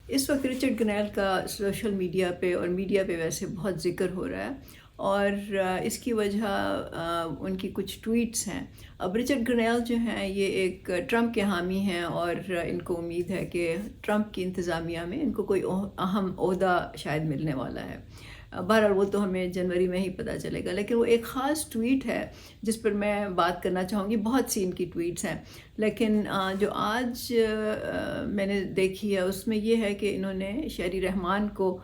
اس وقت رچرڈ گرنیل کا social media پہ اور میڈیا پہ ویسے بہت ذکر ہو رہا ہے، اور اس کی وجہ ان کی کچھ ٹویٹس ہیں۔ اب رچرڈ گرنیل جو ہیں یہ ایک ٹرمپ کے حامی ہیں، اور ان کو امید ہے کہ ٹرمپ کی انتظامیہ میں ان کو کوئی اہم عہدہ شاید ملنے والا ہے۔ بہرحال وہ تو ہمیں جنوری میں ہی پتہ چلے گا، لیکن وہ ایک خاص ٹویٹ ہے جس پر میں بات کرنا چاہوں گی۔ بہت سی ان کی ٹویٹس ہیں، لیکن جو آج میں نے دیکھی ہے اس میں یہ ہے کہ انہوں نے شہری رحمان کو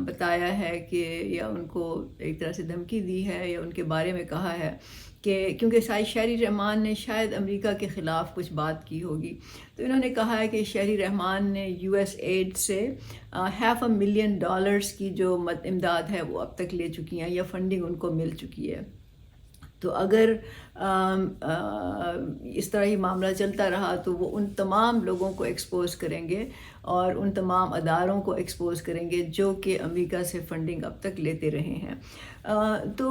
بتایا ہے کہ، یا ان کو ایک طرح سے دھمکی دی ہے، یا ان کے بارے میں کہا ہے کہ کیونکہ شہری رحمان نے شاید امریکہ کے خلاف کچھ بات کی ہوگی، تو انہوں نے کہا ہے کہ شہری رحمان نے یو ایس ایڈ سے $500,000 کی جو امداد ہے وہ اب تک لے چکی ہیں، یا فنڈنگ ان کو مل چکی ہے۔ تو اگر اس طرح ہی معاملہ چلتا رہا تو وہ ان تمام لوگوں کو ایکسپوز کریں گے، اور ان تمام اداروں کو ایکسپوز کریں گے جو کہ امریکہ سے فنڈنگ اب تک لیتے رہے ہیں۔ تو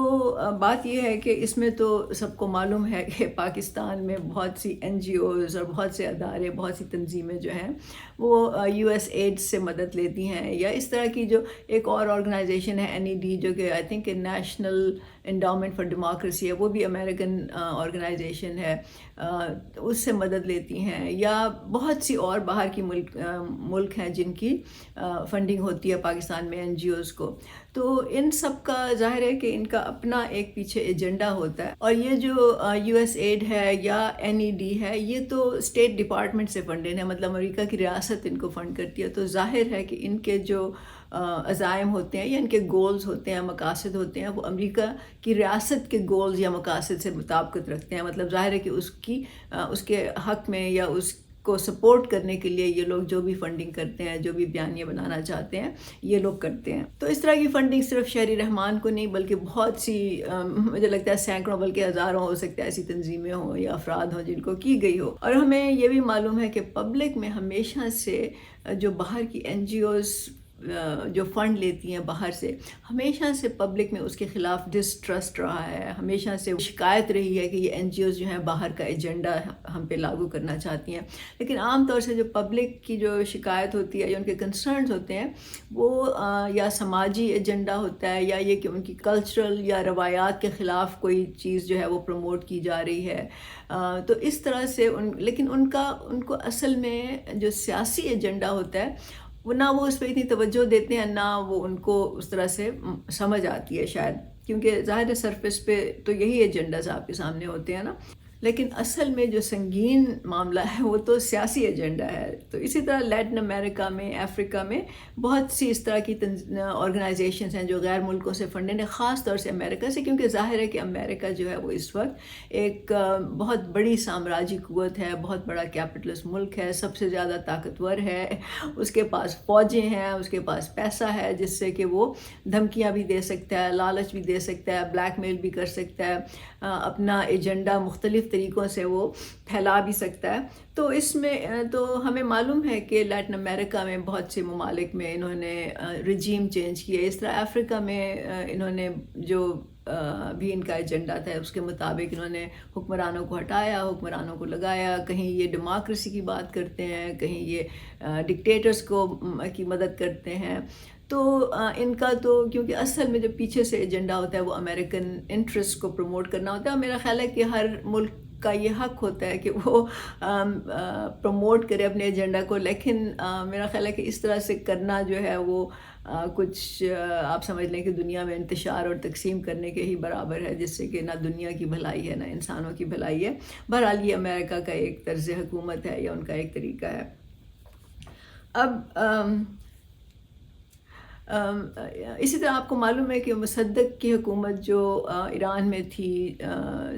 بات یہ ہے کہ اس میں تو سب کو معلوم ہے کہ پاکستان میں بہت سی این جی اوز اور بہت سے ادارے، بہت سی تنظیمیں جو ہیں وہ یو ایس ایڈ سے مدد لیتی ہیں، یا اس طرح کی جو ایک اور آرگنائزیشن ہے NED، جو کہ I think national endowment for democracy ہے، وہ بھی امریکن آرگنائزیشن ہے، اس سے مدد لیتی ہیں، یا بہت سی اور باہر کی ملک ہیں جن کی فنڈنگ ہوتی ہے پاکستان میں این جی اوز کو۔ تو ان سب کا ظاہر ہے کہ ان کا اپنا ایک پیچھے ایجنڈا ہوتا ہے، اور یہ جو یو ایس ایڈ ہے یا NED ہے، یہ تو اسٹیٹ ڈپارٹمنٹ سے فنڈڈ ہے، مطلب امریکہ کی ریاست ان کو فنڈ کرتی ہے۔ تو ظاہر ہے کہ ان کے جو عزائم ہوتے ہیں یا ان کے گولز ہوتے ہیں، مقاصد ہوتے ہیں، وہ امریکہ کی ریاست کے گولز یا مقاصد سے مطابقت رکھتے ہیں۔ مطلب ظاہر ہے کہ اس کے حق میں یا اس کو سپورٹ کرنے کے لیے یہ لوگ جو بھی فنڈنگ کرتے ہیں، جو بھی بیانیے بنانا چاہتے ہیں، یہ لوگ کرتے ہیں۔ تو اس طرح کی فنڈنگ صرف شہری رحمان کو نہیں بلکہ بہت سی مجھے لگتا ہے سینکڑوں بلکہ ہزاروں ہو سکتا ہے ایسی تنظیمیں ہوں یا افراد ہوں جن کو کی گئی ہو۔ اور ہمیں یہ بھی معلوم ہے کہ پبلک میں ہمیشہ سے جو باہر کی این جی اوز جو فنڈ لیتی ہیں باہر سے، ہمیشہ سے پبلک میں اس کے خلاف ڈسٹرسٹ رہا ہے، ہمیشہ سے شکایت رہی ہے کہ یہ این جی اوز جو ہیں باہر کا ایجنڈا ہم پہ لاگو کرنا چاہتی ہیں۔ لیکن عام طور سے جو پبلک کی جو شکایت ہوتی ہے یا ان کے کنسرنز ہوتے ہیں، وہ یا سماجی ایجنڈا ہوتا ہے، یا یہ کہ ان کی کلچرل یا روایات کے خلاف کوئی چیز جو ہے وہ پروموٹ کی جا رہی ہے۔ تو اس طرح سے لیکن ان کو اصل میں جو سیاسی ایجنڈا ہوتا ہے، وہ نہ وہ اس پہ اتنی توجہ دیتے ہیں، نہ وہ ان کو اس طرح سے سمجھ آتی ہے شاید، کیونکہ ظاہر سرفیس پہ تو یہی ایجنڈاز آپ کے سامنے ہوتے ہیں نا، لیکن اصل میں جو سنگین معاملہ ہے وہ تو سیاسی ایجنڈا ہے۔ تو اسی طرح لیٹن امریکہ میں، افریقہ میں بہت سی اس طرح کی آرگنائزیشنز ہیں جو غیر ملکوں سے فنڈڈ ہیں، خاص طور سے امریکہ سے، کیونکہ ظاہر ہے کہ امریکہ جو ہے وہ اس وقت ایک بہت بڑی سامراجی قوت ہے، بہت بڑا کیپٹلسٹ ملک ہے، سب سے زیادہ طاقتور ہے، اس کے پاس فوجیں ہیں، اس کے پاس پیسہ ہے جس سے کہ وہ دھمکیاں بھی دے سکتا ہے، لالچ بھی دے سکتا ہے، بلیک میل بھی کر سکتا ہے، اپنا ایجنڈا مختلف طریقوں سے وہ پھیلا بھی سکتا ہے۔ تو اس میں تو ہمیں معلوم ہے کہ لیٹن امریکہ میں بہت سے ممالک میں انہوں نے رجیم چینج کیے، اس طرح افریقہ میں انہوں نے جو بھی ان کا ایجنڈا تھا اس کے مطابق انہوں نے حکمرانوں کو ہٹایا، حکمرانوں کو لگایا، کہیں یہ ڈیموکریسی کی بات کرتے ہیں، کہیں یہ ڈکٹیٹرز کی مدد کرتے ہیں۔ تو ان کا تو کیونکہ اصل میں جو پیچھے سے ایجنڈا ہوتا ہے وہ امریکن انٹرسٹ کو پروموٹ کرنا ہوتا ہے، اور میرا خیال ہے کہ ہر ملک کا یہ حق ہوتا ہے کہ وہ پروموٹ کرے اپنے ایجنڈا کو، لیکن میرا خیال ہے کہ اس طرح سے کرنا جو ہے وہ کچھ آپ سمجھ لیں کہ دنیا میں انتشار اور تقسیم کرنے کے ہی برابر ہے، جس سے کہ نہ دنیا کی بھلائی ہے نہ انسانوں کی بھلائی ہے۔ بہرحال یہ امریکہ کا ایک طرز حکومت ہے یا ان کا ایک طریقہ ہے۔ اب اسی طرح آپ کو معلوم ہے کہ مصدق کی حکومت جو ایران میں تھی،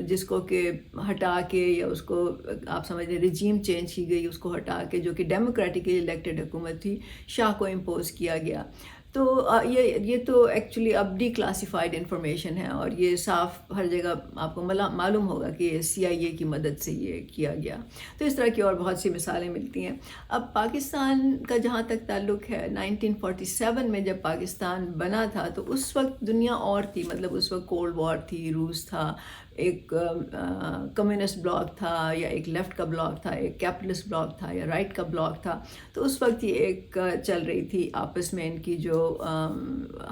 جس کو کہ ہٹا کے، یا اس کو آپ سمجھ لیں رجیم چینج کی گئی، اس کو ہٹا کے، جو کہ ڈیموکریٹکلی الیکٹڈ حکومت تھی، شاہ کو امپوز کیا گیا۔ تو یہ تو ایکچولی اب ڈی کلاسیفائڈ انفارمیشن ہے، اور یہ صاف ہر جگہ آپ کو معلوم ہوگا کہ یہ CIA کی مدد سے یہ کیا گیا۔ تو اس طرح کی اور بہت سی مثالیں ملتی ہیں۔ اب پاکستان کا جہاں تک تعلق ہے، 1947 میں جب پاکستان بنا تھا تو اس وقت دنیا اور تھی، مطلب اس وقت کولڈ وار تھی، روس تھا، ایک کمیونسٹ بلاک تھا یا ایک لیفٹ کا بلاک تھا، ایک کیپٹلسٹ بلاک تھا یا رائٹ کا بلاک تھا. تو اس وقت یہ ایک چل رہی تھی آپس میں ان کی جو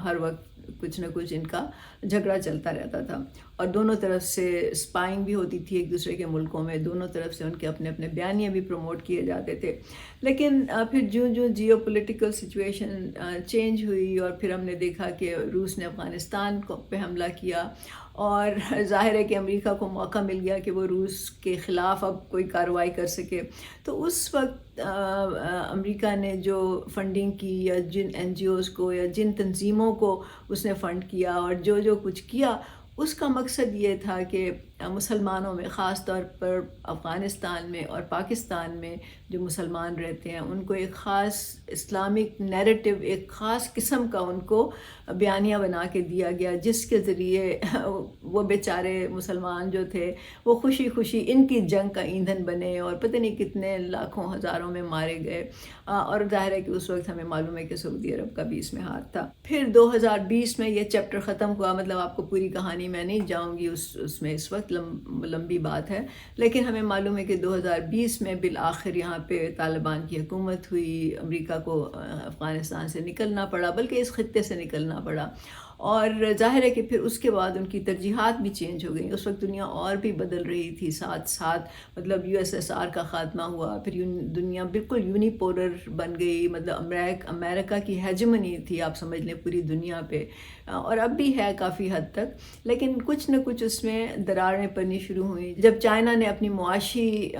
ہر وقت کچھ نہ کچھ ان کا جھگڑا چلتا رہتا تھا، اور دونوں طرف سے اسپائنگ بھی ہوتی تھی ایک دوسرے کے ملکوں میں، دونوں طرف سے ان کے اپنے اپنے بیانیے بھی پروموٹ کیے جاتے تھے. لیکن پھر جوں جیو پولیٹیکل سچویشن چینج ہوئی، اور پھر ہم نے دیکھا کہ روس نے افغانستان پہ حملہ کیا، اور ظاہر ہے کہ امریکہ کو موقع مل گیا کہ وہ روس کے خلاف اب کوئی کارروائی کر سکے. تو اس وقت امریکہ نے جو فنڈنگ کی، یا جن این جی اوز کو یا جن تنظیموں کو اس نے فنڈ کیا، اور جو کچھ کیا، اس کا مقصد یہ تھا کہ مسلمانوں میں، خاص طور پر افغانستان میں اور پاکستان میں جو مسلمان رہتے ہیں، ان کو ایک خاص اسلامک نیریٹو، ایک خاص قسم کا ان کو بیانیہ بنا کے دیا گیا، جس کے ذریعے وہ بیچارے مسلمان جو تھے وہ خوشی خوشی ان کی جنگ کا ایندھن بنے، اور پتہ نہیں کتنے لاکھوں ہزاروں میں مارے گئے. اور ظاہر ہے کہ اس وقت ہمیں معلوم ہے کہ سعودی عرب کا بھی اس میں ہاتھ تھا. پھر 2020 میں یہ چیپٹر ختم ہوا. مطلب آپ کو پوری کہانی میں نہیں جاؤں گی، اس میں اس وقت لمبی بات ہے، لیکن ہمیں معلوم ہے کہ 2020 میں بالآخر یہاں پہ طالبان کی حکومت ہوئی. امریکہ کو افغانستان سے نکلنا پڑا، بلکہ اس خطے سے نکلنا پڑا. اور ظاہر ہے کہ پھر اس کے بعد ان کی ترجیحات بھی چینج ہو گئیں. اس وقت دنیا اور بھی بدل رہی تھی ساتھ ساتھ. مطلب USSR کا خاتمہ ہوا، پھر دنیا بالکل یونیپولر بن گئی. مطلب امریکہ کی ہیجمنی تھی، آپ سمجھ لیں، پوری دنیا پہ، اور اب بھی ہے کافی حد تک. لیکن کچھ نہ کچھ اس میں دراریں پڑنی شروع ہوئیں. جب چائنا نے اپنی معاشی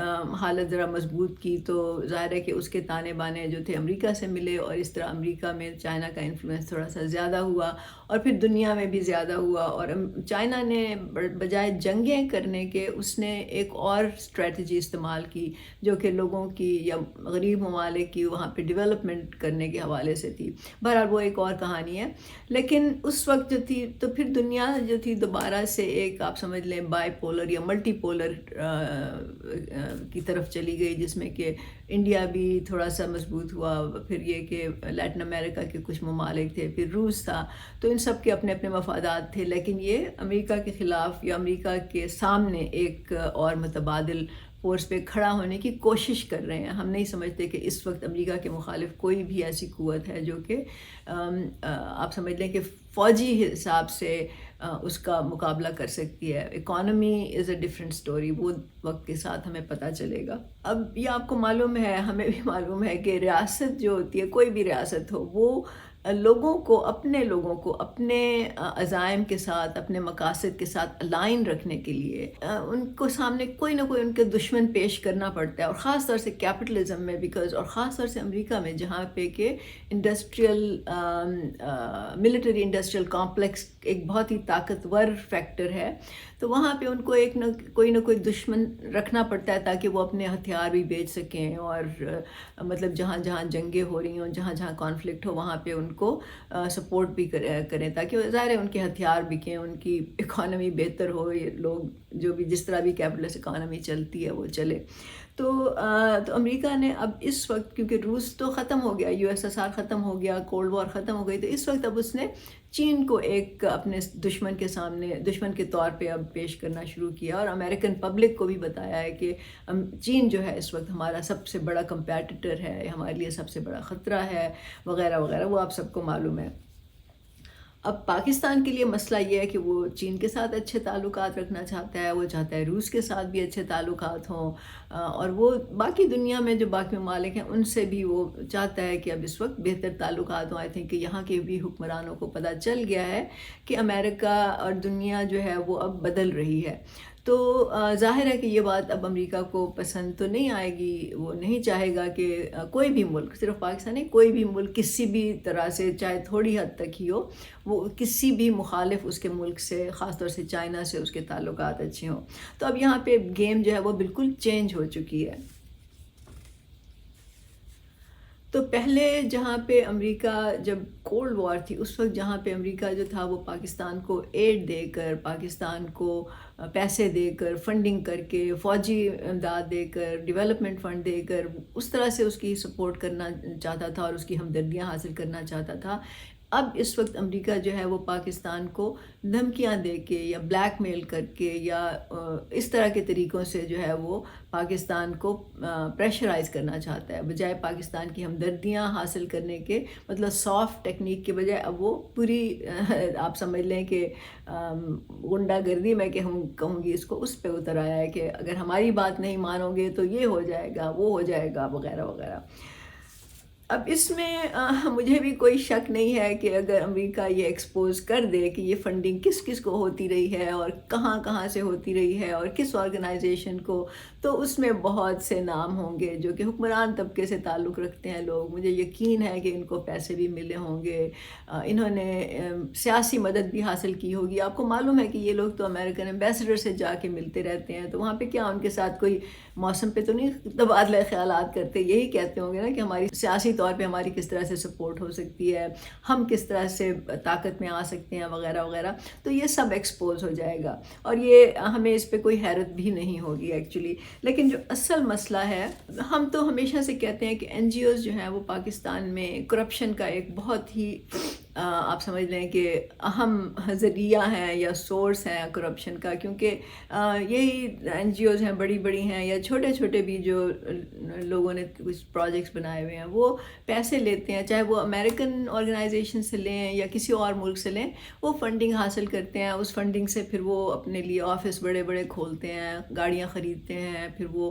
حالت ذرا مضبوط کی، تو ظاہر ہے کہ اس کے تانے بانے جو تھے امریکہ سے ملے، اور اس طرح امریکہ میں چائنا کا انفلوئنس تھوڑا سا زیادہ ہوا، اور پھر دنیا میں بھی زیادہ ہوا. اور چائنا نے بجائے جنگیں کرنے کے، اس نے ایک اور اسٹریٹجی استعمال کی، جو کہ لوگوں کی یا غریب ممالک کی وہاں پہ ڈیولپمنٹ کرنے کے حوالے سے تھی. بہرحال وہ ایک اور کہانی ہے. لیکن اس وقت جو تھی، تو پھر دنیا جو تھی دوبارہ سے ایک، آپ سمجھ لیں، بائی پولر یا ملٹی پولر کی طرف چلی گئی، جس میں کہ انڈیا بھی تھوڑا سا مضبوط ہوا. پھر یہ کہ لیٹن امریکہ کے کچھ ممالک تھے، پھر روس تھا. تو ان سب کے اپنے اپنے مفادات تھے، لیکن یہ امریکہ کے خلاف یا امریکہ کے سامنے ایک اور متبادل فورس پہ کھڑا ہونے کی کوشش کر رہے ہیں. ہم نہیں سمجھتے کہ اس وقت امریکہ کے مخالف کوئی بھی ایسی قوت ہے جو کہ آپ سمجھ لیں کہ فوجی حساب سے اس کا مقابلہ کر سکتی ہے. Economy is a different story, وہ وقت کے ساتھ ہمیں پتہ چلے گا. اب یہ آپ کو معلوم ہے، ہمیں بھی معلوم ہے کہ ریاست جو ہوتی ہے، کوئی بھی ریاست ہو، وہ لوگوں کو اپنے عزائم کے ساتھ، اپنے مقاصد کے ساتھ الائن رکھنے کے لیے ان کو سامنے کوئی نہ کوئی ان کے دشمن پیش کرنا پڑتا ہے. اور خاص طور سے کیپٹلزم میں، بیکاز، اور خاص طور سے امریکہ میں، جہاں پہ کہ ملٹری انڈسٹریل کمپلیکس ایک بہت ہی طاقتور فیکٹر ہے. تو وہاں پہ ان کو کوئی نہ کوئی دشمن رکھنا پڑتا ہے، تاکہ وہ اپنے ہتھیار بھی بیچ سکیں. اور مطلب جہاں جہاں جنگیں ہو رہی ہوں، جہاں جہاں کانفلکٹ ہو، وہاں پہ ان کو سپورٹ بھی کریں، تاکہ ظاہر ہے ان کے ہتھیار بکیں، ان کی اکانومی بہتر ہو، یہ لوگ جو بھی جس طرح بھی کیپٹلسٹ اکانومی چلتی ہے وہ چلے. تو امریکہ نے اب اس وقت، کیونکہ روس تو ختم ہو گیا، USSR ختم ہو گیا، کولڈ وار ختم ہو گئی، تو اس وقت اب اس نے چین کو ایک اپنے دشمن کے سامنے، دشمن کے طور پہ اب پیش کرنا شروع کیا. اور امریکن پبلک کو بھی بتایا ہے کہ چین جو ہے اس وقت ہمارا سب سے بڑا کمپیٹیٹر ہے، ہمارے لیے سب سے بڑا خطرہ ہے، وغیرہ وغیرہ. وہ آپ سب کو معلوم ہے. اب پاکستان کے لیے مسئلہ یہ ہے کہ وہ چین کے ساتھ اچھے تعلقات رکھنا چاہتا ہے، وہ چاہتا ہے روس کے ساتھ بھی اچھے تعلقات ہوں، اور وہ باقی دنیا میں جو باقی ممالک ہیں ان سے بھی وہ چاہتا ہے کہ اب اس وقت بہتر تعلقات ہوں. آئی تھنک کہ یہاں کے بھی حکمرانوں کو پتہ چل گیا ہے کہ امریکہ اور دنیا جو ہے وہ اب بدل رہی ہے. تو ظاہر ہے کہ یہ بات اب امریکہ کو پسند تو نہیں آئے گی. وہ نہیں چاہے گا کہ کوئی بھی ملک، صرف پاکستان نہیں، کوئی بھی ملک کسی بھی طرح سے، چاہے تھوڑی حد تک ہی ہو، وہ کسی بھی مخالف اس کے ملک سے، خاص طور سے چائنا سے، اس کے تعلقات اچھے ہوں. تو اب یہاں پہ گیم جو ہے وہ بالکل چینج ہو چکی ہے. تو پہلے جہاں پہ امریکہ، جب کولڈ وار تھی، اس وقت جہاں پہ امریکہ جو تھا وہ پاکستان کو ایڈ دے کر، پاکستان کو پیسے دے کر، فنڈنگ کر کے، فوجی امداد دے کر، ڈیولپمنٹ فنڈ دے کر، اس طرح سے اس کی سپورٹ کرنا چاہتا تھا اور اس کی ہمدردیاں حاصل کرنا چاہتا تھا. اب اس وقت امریکہ جو ہے وہ پاکستان کو دھمکیاں دے کے یا بلیک میل کر کے یا اس طرح کے طریقوں سے جو ہے وہ پاکستان کو پریشرائز کرنا چاہتا ہے، بجائے پاکستان کی ہمدردیاں حاصل کرنے کے، مطلب سافٹ ٹیکنیک کے بجائے اب وہ پوری آپ سمجھ لیں کہ غنڈہ گردی میں کہوں گی اس کو، اس پہ اتر آیا ہے کہ اگر ہماری بات نہیں مانو گے تو یہ ہو جائے گا، وہ ہو جائے گا، وغیرہ وغیرہ۔ اب اس میں مجھے بھی کوئی شک نہیں ہے کہ اگر امریکہ یہ ایکسپوز کر دے کہ یہ فنڈنگ کس کس کو ہوتی رہی ہے اور کہاں کہاں سے ہوتی رہی ہے اور کس آرگنائزیشن کو، تو اس میں بہت سے نام ہوں گے جو کہ حکمران طبقے سے تعلق رکھتے ہیں لوگ، مجھے یقین ہے کہ ان کو پیسے بھی ملے ہوں گے، انہوں نے سیاسی مدد بھی حاصل کی ہوگی۔ آپ کو معلوم ہے کہ یہ لوگ تو امریکن ایمبیسڈر سے جا کے ملتے رہتے ہیں، تو وہاں پہ کیا ان کے ساتھ کوئی موسم پہ تو نہیں تبادلہ خیالات کرتے، یہی کہتے ہوں گے نا کہ ہماری سیاسی طور پہ ہماری کس طرح سے سپورٹ ہو سکتی ہے، ہم کس طرح سے طاقت میں آ سکتے ہیں، وغیرہ وغیرہ۔ تو یہ سب ایکسپوز ہو جائے گا اور یہ ہمیں اس پہ کوئی حیرت بھی نہیں ہوگی ایکچولی۔ لیکن جو اصل مسئلہ ہے، ہم تو ہمیشہ سے کہتے ہیں کہ این جی اوز جو ہیں وہ پاکستان میں کرپشن کا ایک بہت ہی آپ سمجھ لیں کہ اہم ذریعہ ہیں یا سورس ہیں کرپشن کا، کیونکہ یہی این جی اوز ہیں، بڑی بڑی ہیں یا چھوٹے چھوٹے بھی جو لوگوں نے کچھ پروجیکٹس بنائے ہوئے ہیں، وہ پیسے لیتے ہیں، چاہے وہ امریکن آرگنائزیشن سے لیں یا کسی اور ملک سے لیں، وہ فنڈنگ حاصل کرتے ہیں، اس فنڈنگ سے پھر وہ اپنے لیے آفس بڑے بڑے کھولتے ہیں، گاڑیاں خریدتے ہیں، پھر وہ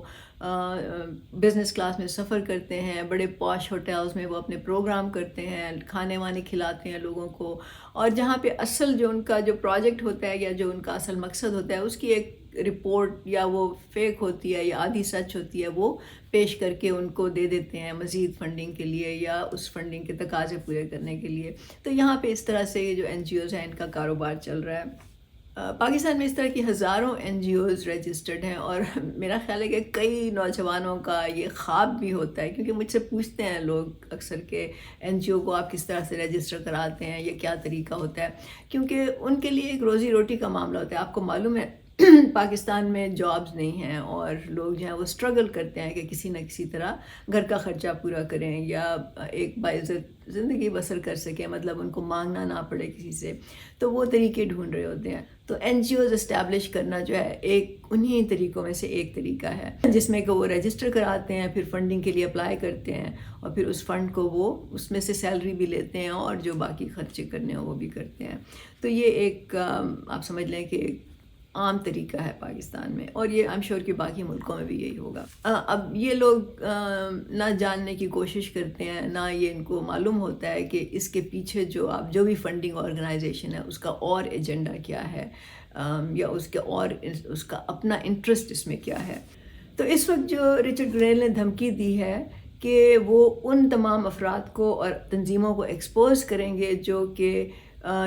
بزنس کلاس میں سفر کرتے ہیں، بڑے پاش ہوٹلز میں وہ اپنے پروگرام کرتے ہیں، کھانے وانے کھلاتے ہیں لوگوں کو، اور جہاں پہ اصل جو ان کا جو پروجیکٹ ہوتا ہے یا جو ان کا اصل مقصد ہوتا ہے اس کی ایک رپورٹ یا وہ فیک ہوتی ہے یا آدھی سچ ہوتی ہے، وہ پیش کر کے ان کو دے دیتے ہیں مزید فنڈنگ کے لیے یا اس فنڈنگ کے تقاضے پورے کرنے کے لیے۔ تو یہاں پہ اس طرح سے یہ جو این جی اوز ہیں ان کا کاروبار چل رہا ہے۔ پاکستان میں اس طرح کی ہزاروں این جی اوز رجسٹرڈ ہیں، اور میرا خیال ہے کہ کئی نوجوانوں کا یہ خواب بھی ہوتا ہے، کیونکہ مجھ سے پوچھتے ہیں لوگ اکثر کہ این جی او کو آپ کس طرح سے رجسٹر کراتے ہیں، یہ کیا طریقہ ہوتا ہے، کیونکہ ان کے لیے ایک روزی روٹی کا معاملہ ہوتا ہے۔ آپ کو معلوم ہے پاکستان میں جابز نہیں ہیں اور لوگ جو ہیں وہ اسٹرگل کرتے ہیں کہ کسی نہ کسی طرح گھر کا خرچہ پورا کریں یا ایک باعزت زندگی بسر کر سکیں، مطلب ان کو مانگنا نہ پڑے کسی سے، تو وہ طریقے ڈھونڈ رہے ہوتے ہیں۔ تو این جی اوز اسٹیبلش کرنا جو ہے ایک انہی طریقوں میں سے ایک طریقہ ہے، جس میں کہ وہ رجسٹر کراتے ہیں، پھر فنڈنگ کے لیے اپلائی کرتے ہیں، اور پھر اس فنڈ کو وہ اس میں سے سیلری بھی لیتے ہیں اور جو باقی خرچے کرنے ہیں وہ بھی کرتے ہیں۔ تو یہ ایک آپ سمجھ لیں کہ ایک عام طریقہ ہے پاکستان میں، اور یہ I'm sure کہ باقی ملکوں میں بھی یہی ہوگا۔ اب یہ لوگ نہ جاننے کی کوشش کرتے ہیں، نہ یہ ان کو معلوم ہوتا ہے کہ اس کے پیچھے جو بھی فنڈنگ آرگنائزیشن ہے اس کا اور ایجنڈا کیا ہے، یا اس کا اپنا انٹرسٹ اس میں کیا ہے۔ تو اس وقت جو رچرڈ گرینل نے دھمکی دی ہے کہ وہ ان تمام افراد کو اور تنظیموں کو ایکسپوز کریں گے جو کہ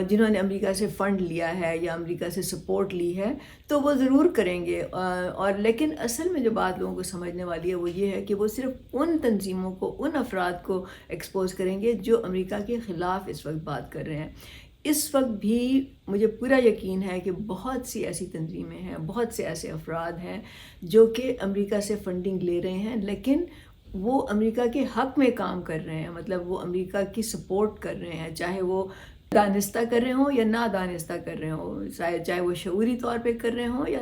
جنہوں نے امریکہ سے فنڈ لیا ہے یا امریکہ سے سپورٹ لی ہے، تو وہ ضرور کریں گے، اور لیکن اصل میں جو بات لوگوں کو سمجھنے والی ہے وہ یہ ہے کہ وہ صرف ان تنظیموں کو، ان افراد کو ایکسپوز کریں گے جو امریکہ کے خلاف اس وقت بات کر رہے ہیں۔ اس وقت بھی مجھے پورا یقین ہے کہ بہت سی ایسی تنظیمیں ہیں، بہت سے ایسے افراد ہیں جو کہ امریکہ سے فنڈنگ لے رہے ہیں، لیکن وہ امریکہ کے حق میں کام کر رہے ہیں، مطلب وہ امریکہ کی سپورٹ کر رہے ہیں، چاہے وہ دانستہ کر رہے ہوں یا نادانستہ کر رہے ہوں، چاہے وہ شعوری طور پہ کر رہے ہوں یا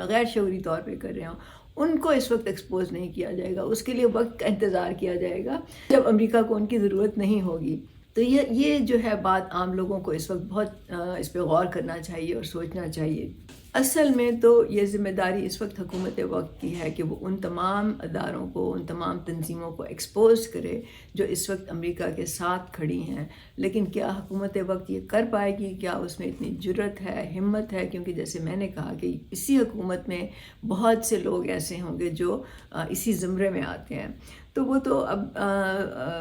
غیر شعوری طور پہ کر رہے ہوں، ان کو اس وقت ایکسپوز نہیں کیا جائے گا، اس کے لیے وقت کا انتظار کیا جائے گا جب امریکہ کو ان کی ضرورت نہیں ہوگی۔ تو یہ جو ہے بات عام لوگوں کو اس وقت بہت اس پہ غور کرنا چاہیے اور سوچنا چاہیے۔ اصل میں تو یہ ذمہ داری اس وقت حکومت وقت کی ہے کہ وہ ان تمام اداروں کو، ان تمام تنظیموں کو ایکسپوز کرے جو اس وقت امریکہ کے ساتھ کھڑی ہیں، لیکن کیا حکومت وقت یہ کر پائے گی؟ کیا اس میں اتنی جرت ہے، ہمت ہے؟ کیونکہ جیسے میں نے کہا کہ اسی حکومت میں بہت سے لوگ ایسے ہوں گے جو اسی زمرے میں آتے ہیں، تو وہ تو اب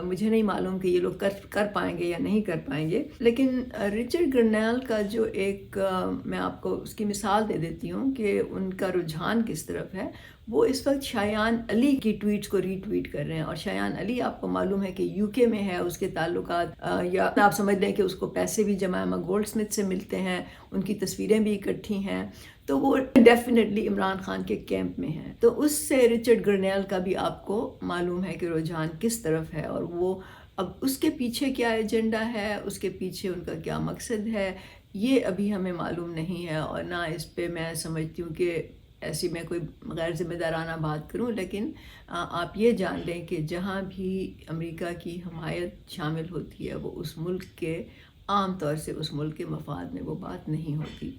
مجھے نہیں معلوم کہ یہ لوگ کر پائیں گے یا نہیں کر پائیں گے۔ لیکن رچرڈ گرنیل کا جو ایک میں آپ کو اس کی مثال دے دیتی ہوں کہ ان کا رجحان کس طرف ہے۔ وہ اس وقت شایان علی کی ٹویٹس کو ری ٹویٹ کر رہے ہیں، اور شایان علی آپ کو معلوم ہے کہ یو کے میں ہے، اس کے تعلقات یا آپ سمجھ لیں کہ اس کو پیسے بھی جمائما گولڈ سمتھ سے ملتے ہیں، ان کی تصویریں بھی اکٹھی ہیں، تو وہ ڈیفینیٹلی عمران خان کے کیمپ میں ہیں۔ تو اس سے رچرڈ گرنیل کا بھی آپ کو معلوم ہے کہ رجحان کس طرف ہے، اور وہ اب اس کے پیچھے کیا ایجنڈا ہے، اس کے پیچھے ان کا کیا مقصد ہے، یہ ابھی ہمیں معلوم نہیں ہے، اور نہ اس پہ میں سمجھتی ہوں کہ ایسی میں کوئی غیر ذمہ دارانہ بات کروں، لیکن آپ یہ جان لیں کہ جہاں بھی امریکہ کی حمایت شامل ہوتی ہے وہ اس ملک کے، عام طور سے اس ملک کے مفاد میں وہ بات نہیں ہوتی۔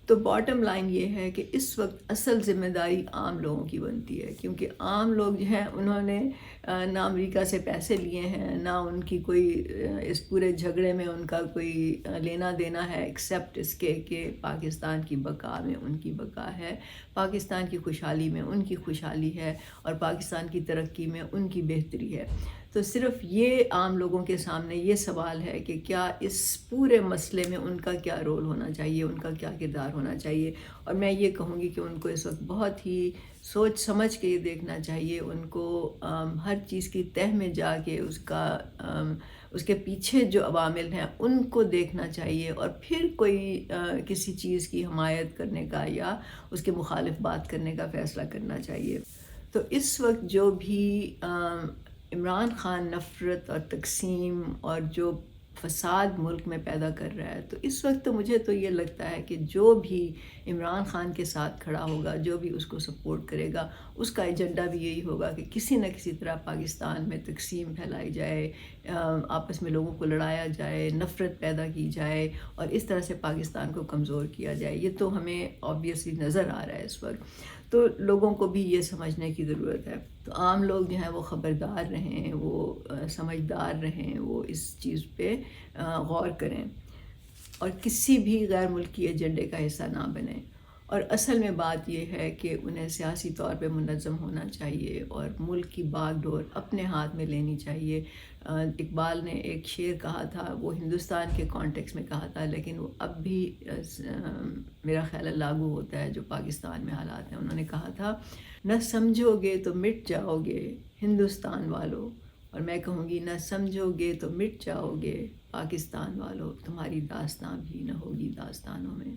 تو باٹم لائن یہ ہے کہ اس وقت اصل ذمہ داری عام لوگوں کی بنتی ہے، کیونکہ عام لوگ جو ہیں انہوں نے نہ امریکہ سے پیسے لیے ہیں، نہ ان کی کوئی اس پورے جھگڑے میں ان کا کوئی لینا دینا ہے، ایکسیپٹ اس کے کہ پاکستان کی بقا میں ان کی بقا ہے، پاکستان کی خوشحالی میں ان کی خوشحالی ہے، اور پاکستان کی ترقی میں ان کی بہتری ہے۔ تو صرف یہ عام لوگوں کے سامنے یہ سوال ہے کہ کیا اس پورے مسئلے میں ان کا کیا رول ہونا چاہیے، ان کا کیا کردار ہونا چاہیے، اور میں یہ کہوں گی کہ ان کو اس وقت بہت ہی سوچ سمجھ کے یہ دیکھنا چاہیے، ان کو ہر چیز کی تہہ میں جا کے اس کے پیچھے جو عوامل ہیں ان کو دیکھنا چاہیے، اور پھر کوئی کسی چیز کی حمایت کرنے کا یا اس کے مخالف بات کرنے کا فیصلہ کرنا چاہیے۔ تو اس وقت جو بھی عمران خان نفرت اور تقسیم اور جو فساد ملک میں پیدا کر رہا ہے، تو اس وقت تو مجھے تو یہ لگتا ہے کہ جو بھی عمران خان کے ساتھ کھڑا ہوگا، جو بھی اس کو سپورٹ کرے گا، اس کا ایجنڈا بھی یہی ہوگا کہ کسی نہ کسی طرح پاکستان میں تقسیم پھیلائی جائے، آپس میں لوگوں کو لڑایا جائے، نفرت پیدا کی جائے، اور اس طرح سے پاکستان کو کمزور کیا جائے۔ یہ تو ہمیں آبویسلی نظر آ رہا ہے اس وقت، تو لوگوں کو بھی یہ سمجھنے کی ضرورت ہے۔ تو عام لوگ جو ہیں وہ خبردار رہیں، وہ سمجھدار رہیں، وہ اس چیز پہ غور کریں، اور کسی بھی غیر ملکی ایجنڈے کا حصہ نہ بنیں۔ اور اصل میں بات یہ ہے کہ انہیں سیاسی طور پہ منظم ہونا چاہیے، اور ملک کی باغ ڈور اپنے ہاتھ میں لینی چاہیے۔ اقبال نے ایک شعر کہا تھا، وہ ہندوستان کے کانٹیکس میں کہا تھا، لیکن وہ اب بھی میرا خیال ہے لاگو ہوتا ہے جو پاکستان میں حالات ہیں۔ انہوں نے کہا تھا، نہ سمجھو گے تو مٹ جاؤ گے ہندوستان والو، اور میں کہوں گی، نہ سمجھو گے تو مٹ جاؤ گے پاکستان والو، تمہاری داستان بھی نہ ہوگی داستانوں میں۔